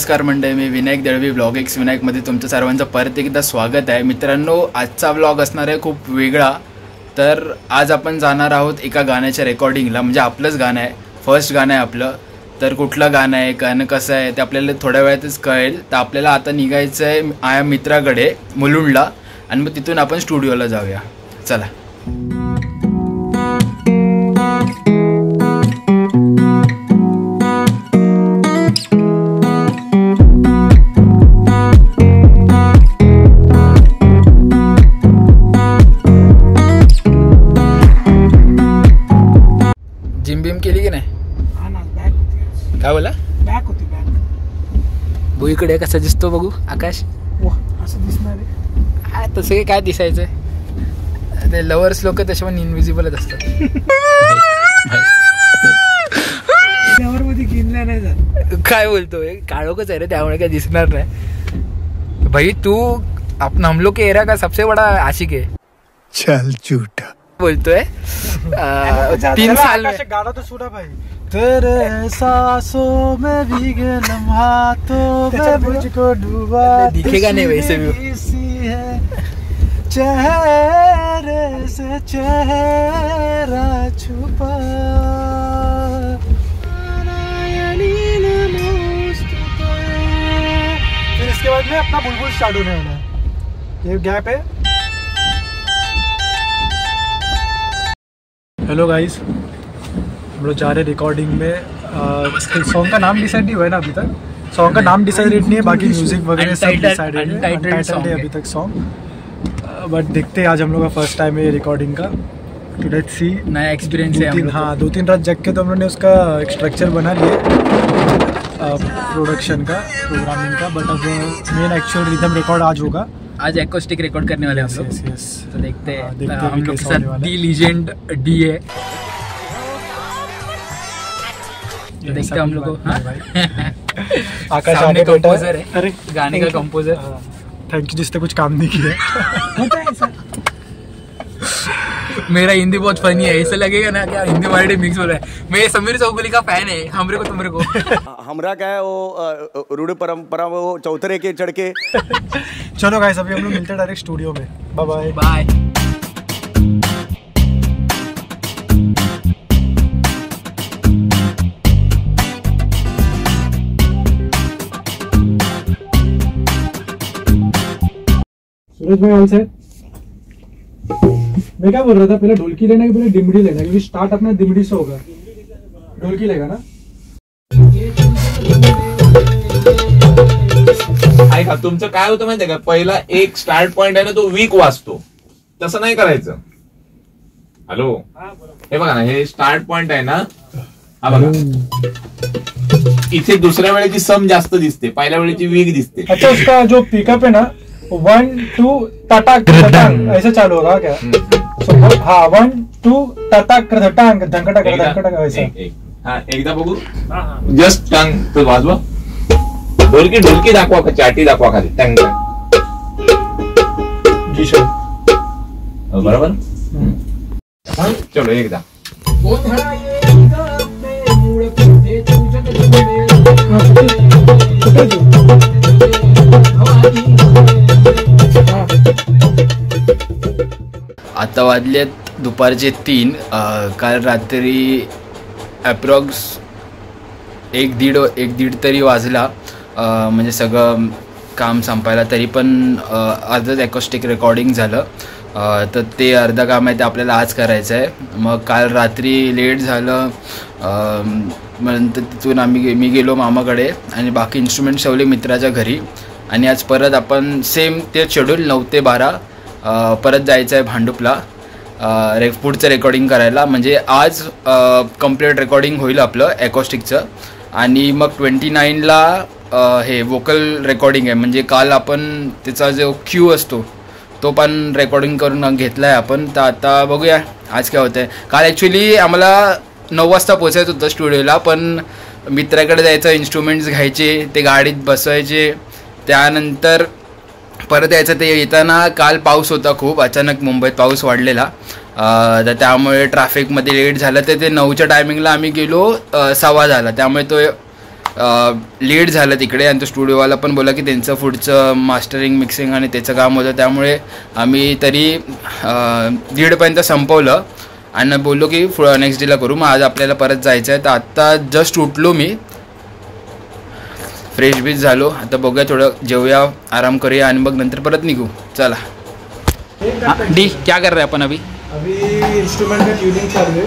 नमस्कार मंडळी, मी Vinayak Dalvi blog x विनायकमध्ये तुमचं सर्वांचं परत एकदा स्वागत आहे. मित्रांनो, आजचा व्लॉग असणार आहे खूप वेगळा. तर आज आपण जाणार आहोत एका गाण्याच्या रेकॉर्डिंगला. म्हणजे आपलंच गाणं आहे, फर्स्ट गाणं आहे आपलं. तर कुठलं गाणं आहे, गाणं कसं आहे ते आपल्याला थोड्या वेळातच कळेल. तर आपल्याला आता निघायचं आहे आया मित्राकडे मुलुंडला, आणि मग तिथून आपण स्टुडिओला जाऊया. चला. जिम बिम केली की नाही? काय बोला? बॅक होती बॅक. भुईकडे कसा दिसतो बघू आकाश? असं दिसणार आहे. तसं काय दिसायचं, ते लवर्स लोक तसे पण इनविजिबलच असतात. मध्ये गिनल्या नाही जात. काय बोलतोय? काळोखच आहे रे, त्यामुळे काय दिसणार नाही. भाई तू हम लोग के एरिया का सबसे बड़ा आशिक है. चल झूठा बोलतोय. 3 साल में गाना तो सुना भाई. तेरे सांसों में भीगे लम्हातों में मुझको डूबा दिखेगा नहीं वैसे भी. चेहरे से चेहरा छुपा. फिर इसके बाद में अपना बुलबुल स्टार्ट होने वाला है. ये गैप है. हेलो गाइस, हम लोग जा रहे हैं रिकॉर्डिंग में. सॉन्ग का नाम डिसाइड नहीं हुआ है ना अभी तक. सॉन्ग का नाम डिसाइडेड नहीं है, बाकी म्यूजिक वगैरह सब डिसाइडेड है. अनटाइटल्ड है अभी तक सॉन्ग. बट देखते हैं, आज हम लोग का फर्स्ट टाइम है रिकॉर्डिंग का. तो लेट्स सी, नया एक्सपीरियंस है. हाँ, 2-3 रात जग के तो हम लोग ने उसका एक स्ट्रक्चर बना लिया प्रोडक्शन का, प्रोग्रामिंग का. बट अब मेन एक्चुअल रिदम रिकॉर्ड आज होगा. आज एक्रोस्टिक रिकॉर्ड करने वाले हैं हम लोग. तो देखते हैं हम लोग के साथ डी लीजेंड डी है. देखते हैं हम लोग को. आकाश सामने कंपोजर है. अरे गाने का कंपोजर. थैंक यू, जिसने कुछ काम नहीं किया. मेरा हिंदी बहुत फनी है, ऐसा लगेगा ना क्या हिंदी मराठी मिक्स हो रहा है. मैं समीर चौगुले का फैन है. हमरे को तुमरे को हमरा क्या है वो रूढ़ परंपरा वो चौथरे के चढ़ के. चलो गाइस, अभी हम लोग मिलते हैं डायरेक्ट स्टूडियो में. Bye bye bye. सूरज भाई ऑल सेट. मैं क्या बोल रहा था, पहले ढोलकी लेना कि पहले डिमडी लेना? क्योंकि स्टार्ट अपना डिमडी से होगा. ढोलकी लेगा ना? ऐका, तुमचं काय होतं माहितीये का, पहिला एक स्टार्ट पॉइंट आहे ना, तो वीक वाजतो. तसं नाही करायचं. हॅलो, हे बघा ना, हे स्टार्ट पॉइंट आहे ना, हा बघा, इथे दुसऱ्या वेळेची सम जास्त दिसते, पहिल्या वेळेची वीक दिसते. अच्छा, उसका जो पिकअप है ना 1 2 टटाक ऐसे चालू होगा क्या? हाँ, 1 2 टटाक धटांग धंकटक धंकटक ऐसा. हा, एकदा बघू. जस्ट टंग तो वाजवा. ढोलकी ढोलकी दाखवा, चाटी दाखवा खाली. टंग. बरोबर. चलो एकदा. आता वाजलेत दुपारचे 3. काल रात्री ॲप्रॉक्स 1-1.5 तरी वाजला. म्हणजे सगळं काम संपायला. तरी पण अर्धच ॲकोस्टिक रेकॉर्डिंग झालं. तर ते अर्ध काम आहे ते आपल्याला आज करायचं आहे. मग काल रात्री लेट झालं. नंतर तिथून मी गेलो मामाकडे आणि बाकी इन्स्ट्रुमेंट ठेवले मित्राच्या घरी. आणि आज परत आपण सेम ते शेड्यूल 9 ते 12 परत जायचं आहे भांडुपला पुढचं रेकॉर्डिंग करायला. म्हणजे आज कम्प्लीट रेकॉर्डिंग होईल आपलं ॲकोस्टिकचं. आणि मग 29ला हे वोकल रेकॉर्डिंग आहे. म्हणजे काल आपण त्याचा जो क्यू असतो तो पण रेकॉर्डिंग करून घेतला आहे आपण. तर आता बघूया आज काय होतं आहे. काल ॲक्च्युली आम्हाला 9 वाजता पोचायचं होतं स्टुडिओला, पण मित्राकडे जायचं, इन्स्ट्रुमेंट्स घ्यायचे, ते गाडीत बसवायचे, त्यानंतर परत यायचं. ते येताना काल पाऊस होता खूप, अचानक मुंबईत पाऊस वाढलेला. तर त्यामुळे ट्रॅफिकमध्ये लेट झालं. तर ते 9च्या टायमिंगला आम्ही गेलो 10:15. त्यामुळे तो लेट झालं तिकडे आणि तो स्टुडिओवाला पण बोला की त्यांचं पुढचं मास्टरिंग मिक्सिंग आणि त्याचं काम होतं, त्यामुळे आम्ही तरी 1:30 संपवलं आणि बोललो की नेक्स्ट डेला करू. मग आज आपल्याला परत जायचं आहे. तर आत्ता जस्ट उठलो मी, फ्रेश बीच झालो. आता बघूया, थोडं जेवूया, आराम करूया आणि मग नंतर परत निघू. चला डी, क्या कर रहे हैं अपन अभी इंस्ट्रूमेंट में ट्यूनिंग चालू है,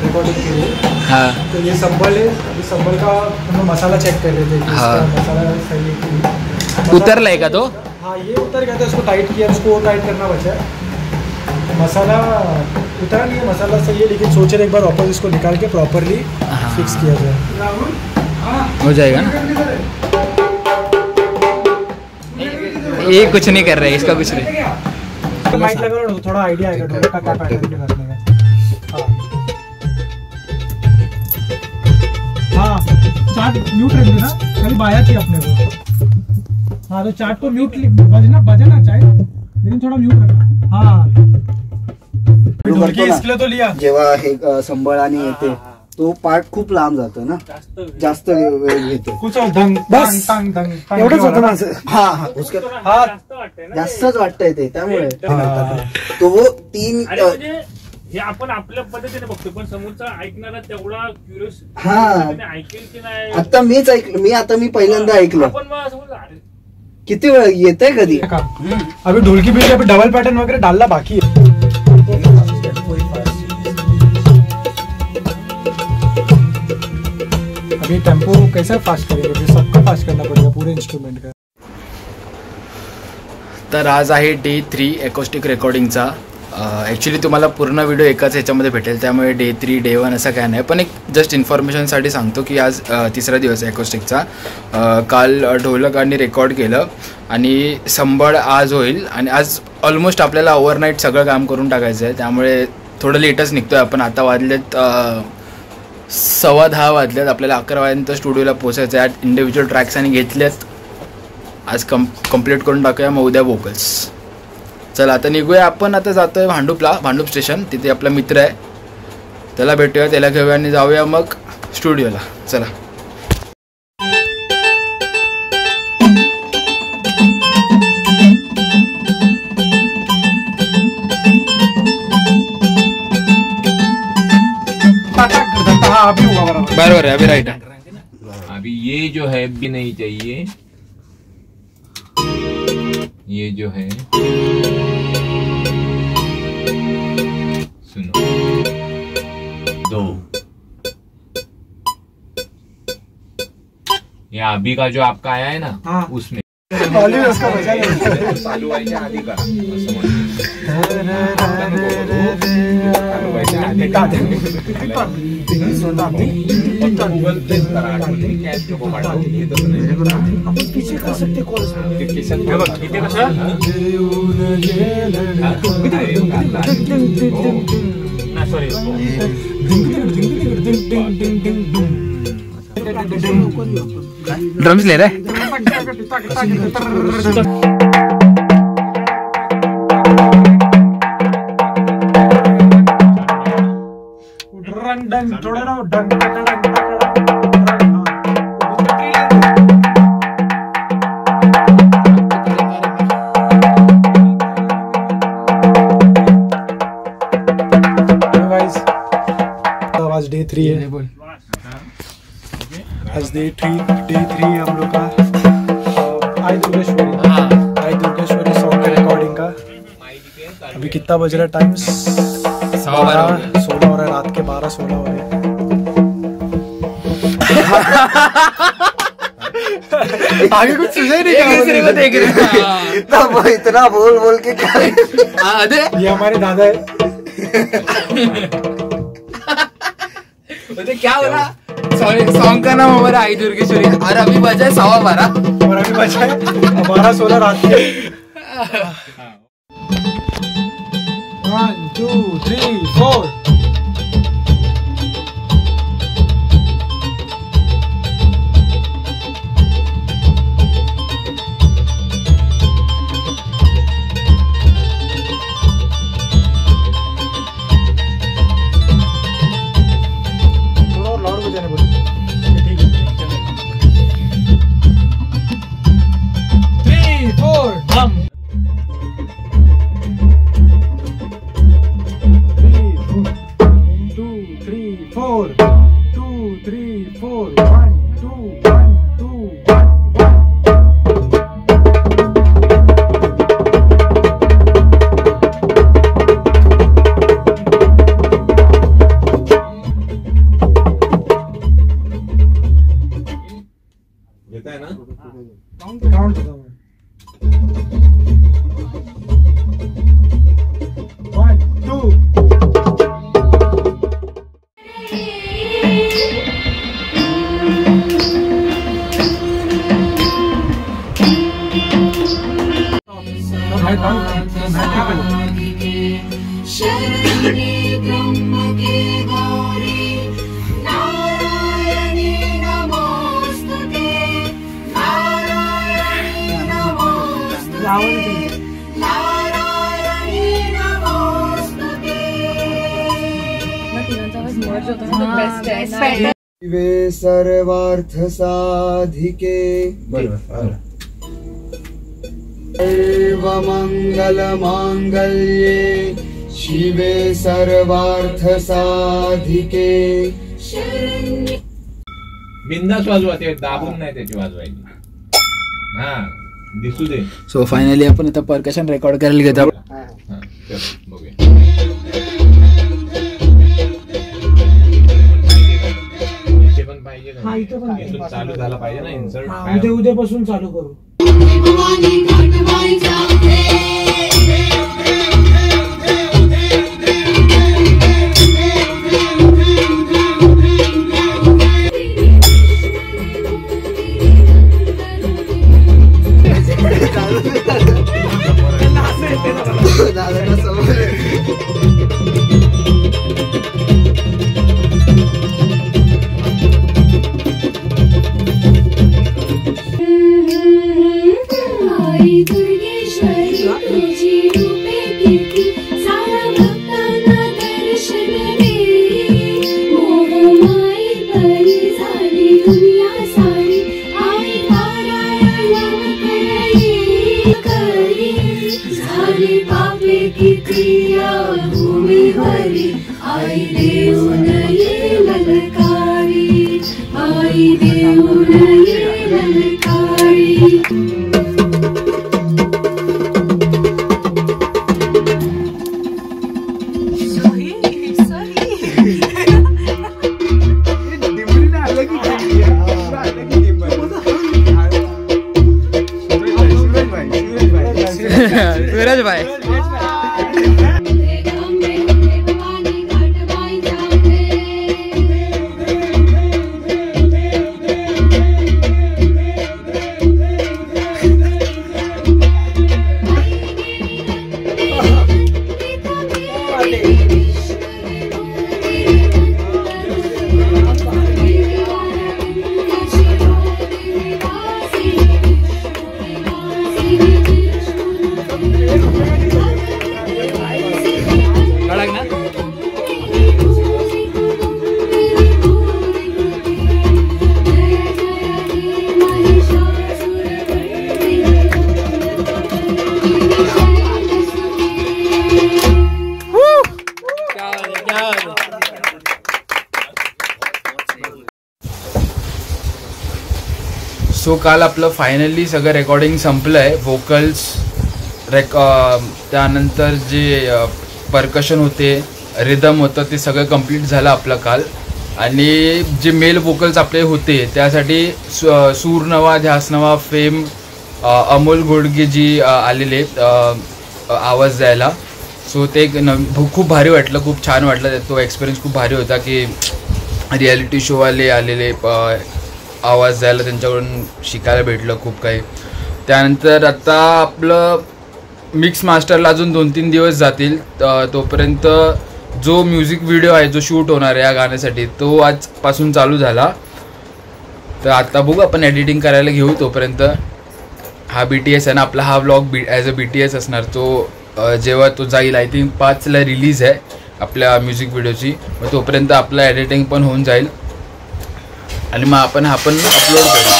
रिकॉर्डिंग के लिए. हाँ, तो ये संबल है, अभी संबल का हम मसाला चेक कर रहे थे. हाँ. मसाला सही है कि नहीं. उतरला है का तो? हाँ, ये उतर गया था, इसको टाइट किया, इसको टाइट करना बचा है. मसाला उतरा नहीं है, मसाला सही है, लेकिन सोचे एक बार वापस इसको निकाल के प्रॉपरली फिक्स किया जाए. हो जाएगा ना. ये कुछ नहीं कर रहे, इसका कुछ नहीं. माइक लगा लो, थोड़ा आइडिया आएगा ढोलक का क्या पैटर्न करने का. हाँ, चार्ट म्यूट रख देना, खाली बाया थी अपने को. हाँ, तो चार्ट को म्यूट बजना चाहिए, लेकिन थोड़ा म्यूट रखना. हाँ, इसके लिए तो लिया. जेव्हा हे संबळ आणि येते तो पार्ट खूप लांब जातो ना, जास्त वेळ घेतो. बस एवढंच होतं माझं. हा, जास्तच वाटतंय ते, त्यामुळे तो 3 हे आपण आपल्या पद्धतीने बघतो, पण समोरचा ऐकणारा तेवढा क्युरियस ऐकेल की नाही. आता मी पहिल्यांदा ऐकलं. आपण किती वेळ येतंय कधी. अभी ढोलकी पे अभी डबल पैटर्न वगैरह डालना बाकी है. अभी टेम्पो कैसे फास्ट करेंगे, सबका फास्ट करना पड़ेगा पूरे इंस्ट्रूमेंट का. तर आज आहे डे 3 ॲकोस्टिक रेकॉर्डिंगचा. ॲक्च्युली तुम्हाला पूर्ण व्हिडिओ एकाच ह्याच्यामध्ये भेटेल, त्यामुळे डे 3 डे 1 असं काय नाही, पण एक जस्ट इन्फॉर्मेशनसाठी सांगतो की आज 3रा दिवस आहे ॲकोस्टिकचा. काल ढोलक आणि रेकॉर्ड केलं आणि संबळ आज होईल आणि आज ऑलमोस्ट आपल्याला ओव्हरनाईट सगळं काम करून टाकायचं आहे, त्यामुळे थोडं लेटच निघतो आहे आपण. आता वाजलेत 10:15 वाजलेत, आपल्याला 11 वाजेपर्यंत स्टुडिओला पोचायचं आहे. इंडिव्हिज्युअल ट्रॅक्स आणि घेतलेत, आज कंप्लीट करून टाकूया, मग उद्या वोकल्स. चला आता निघूया आपण. आता जातो आहे भांडूप स्टेशन, तिथे आपला मित्र आहे, त्याला भेटूया, त्याला घेऊया आणि जाऊया मग स्टुडिओला. चला. बराबर है, अभी राइट है. अभी ये जो है भी नहीं चाहिए, ये जो है सुनो 2, ये अभी का जो आपका आया है ना, हाँ. उसमें उसका बचा चालू व्हायच्या आधी करा, असं गूगल प्लेस करा, कॅश नको पाठवू, आपण पीछे कर सकते कॉल. इथे कसं सॉरी ड्रम्स ले रहे. आज डे 3 है. आज डे 3 हम लोग का आई दुर्गेश्वरी सॉन्ग का रिकॉर्डिंग का. अभी कितना बज रहा है, टाइम 16 हो रहा है, रात के 12-16 हो रहे हैं. आगे कुछ सुझाई नहीं, देख रहे इतना बोल के क्या. ये हमारे दादा है. तो क्या बोला, सॉन्ग का नाम हमारा आई दुर्गेश्वरी, और अभी बजा है 12:15 और अभी बजा है 12-16 रात के. 1 2 3 4. शिवे सर्वार्थ साधिके सर्वमंगल मांगल्ये शिवे सर्वार्थ साधिके. बिंदास वाजवा, ते दाबून नाही त्याची वाजवायची. हा दिसू दे. सो फायनली आपण आता परकशन रेकॉर्ड करायला घेतो. बघूया पण पाहिजे का? चालू झाला पाहिजे ना इन्सर्ट. उद्यापासून चालू करू. सूरज भाई सो काल आपलं फायनली सगळं रेकॉर्डिंग संपलं आहे. व्होकल्स त्यानंतर जे परकशन होते, रिदम होतं, ते सगळं कंप्लीट झालं आपलं काल. आणि जे मेल व्होकल्स आपले होते त्यासाठी सूर नवा, ध्यास नवा, फेम, अमोल घोडगे जी आलेले आवाज द्यायला. सो ते खूप भारी वाटलं, खूप छान वाटलं. तो एक्सपिरियन्स खूप भारी होता की रियालिटी शोवाले आलेले आवाज द्यायला, त्यांच्याकडून शिकायला भेटलं खूप काही. त्यानंतर आता आपलं मिक्स मास्टरला अजून 2-3 दिवस जातील. तोपर्यंत जो म्युझिक व्हिडिओ आहे जो शूट होणार आहे या गाण्यासाठी तो आजपासून चालू झाला. तर आता बघू आपण एडिटिंग करायला घेऊ. तोपर्यंत हा BTS आहे ना आपला, हा व्लॉग ॲज अ BTS असणार. तो जेव्हा तो जाईल, आय थिंक 5ला रिलीज आहे आपल्या म्युझिक व्हिडिओची. मग तोपर्यंत आपलं एडिटिंग पण होऊन जाईल आणि मग आपण अपलोड करू.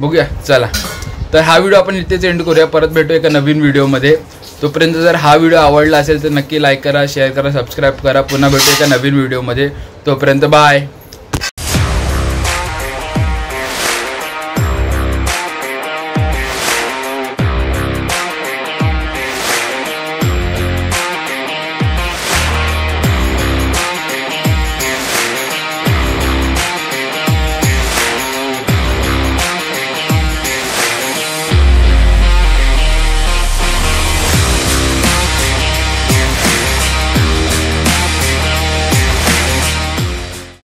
बघूया चला. तर हा व्हिडिओ आपण इथेच एंड करूया. परत भेटू एका नवीन व्हिडिओमध्ये. तोपर्यंत जर हा व्हिडिओ आवडला असेल तर नक्की लाईक करा, शेअर करा, सबस्क्राईब करा. पुन्हा भेटू एका नवीन व्हिडिओमध्ये. तोपर्यंत बाय.